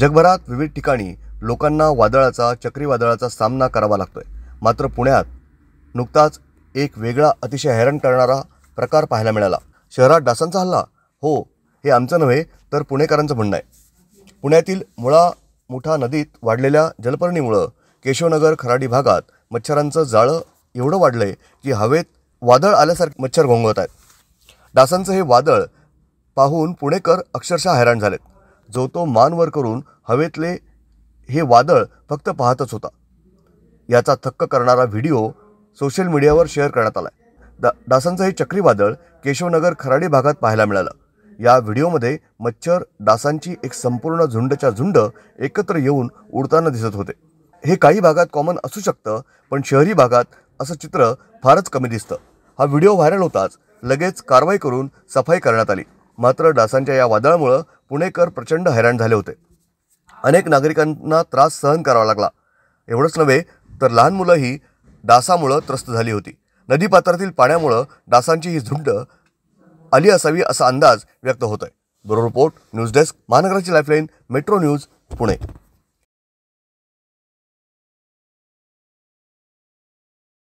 जगभरात विविध ठिकाणी लोकांना वादळाचा चक्रीवादळाचा सामना करावा लागतोय। मात्र पुण्यात नुकताच एक वेगळा अतिशय हैराण करणारा प्रकार पाहायला मिळाला। शहरात डासांचा हल्ला? हो, हे आमचं नव्हे तर पुणेकरांचं म्हणणं आहे। पुण्यातील मुळा मुठा नदीत वाढलेल्या जलपर्णीमुळे केशवनगर खराडी भागात मच्छरांचं जाळं एवढं वाढलंय की हवेत वादळ आल्यासारखे मच्छर घोंगवत आहेत। डासांचं हे वादळ पाहून पुणेकर अक्षरशः हैराण झालेत। जो तो मान वर करून हवेतले हे वादळ फक्त पाहतच होता। याचा थक्क करणारा व्हिडिओ सोशल मीडियावर शेअर करण्यात आलाय। डासांचं हे चक्रीवादळ केशवनगर खराडी भागात पाहायला मिळालं। या व्हिडिओमध्ये मच्छर डासांची एक संपूर्ण झुंडच्या झुंड एकत्र येऊन उडताना दिसत होते। हे काही भागात कॉमन असू शकतं, पण शहरी भागात असं चित्र फारच कमी दिसतं। हा व्हिडिओ व्हायरल होताच लगेच कारवाई करून सफाई करण्यात आली। मात्र डासांच्या या वादळामुळे पुणेकर प्रचंड हैराण झाले होते। अनेक नागरिकांना त्रास सहन करावा लागला। एवढंच नव्हे तर लहान मुलंही डासामुळे त्रस्त झाली होती। नदीपात्रातील पाण्यामुळे डासांची ही झुंड आली असावी असा अंदाज व्यक्त होतोय। ब्युरो रिपोर्ट, न्यूज डेस्क, महानगराची लाईफलाईन, मेट्रो न्यूज, पुणे।